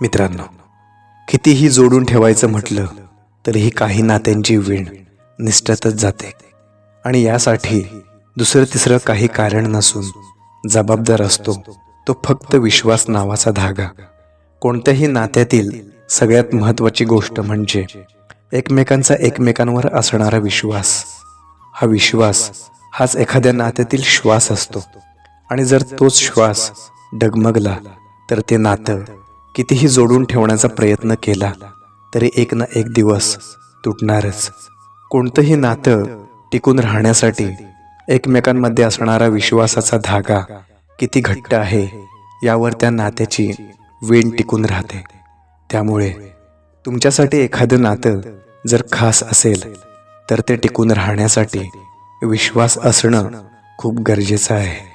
मित्रांनो, कितीही जोडून ठेवायचं म्हटलं तरीही काही नात्यांची वीण निसटतच जाते आणि यासाठी दुसरं तिसरं काही कारण नसून जबाबदार असतो तो फक्त विश्वास नावाचा धागा. कोणत्याही नात्यातील सगळ्यात महत्त्वाची गोष्ट म्हणजे एकमेकांचा एकमेकांवर असणारा विश्वास. हा विश्वास हाच एखाद्या नात्यातील श्वास असतो आणि जर तोच श्वास डगमगला तर ते नातं कितीही जोडून ठेवण्याचा प्रयत्न केला तरी एक ना एक दिवस तुटणारच. कोणतंही नातं टिकून राहण्यासाठी एकमेकांमध्ये असणारा विश्वासाचा धागा किती घट्ट आहे यावर त्या नात्याची वीण टिकून राहते. त्यामुळे तुमच्यासाठी एखादं नातं जर खास असेल तर ते टिकून राहण्यासाठी विश्वास असणं खूप गरजेचं आहे.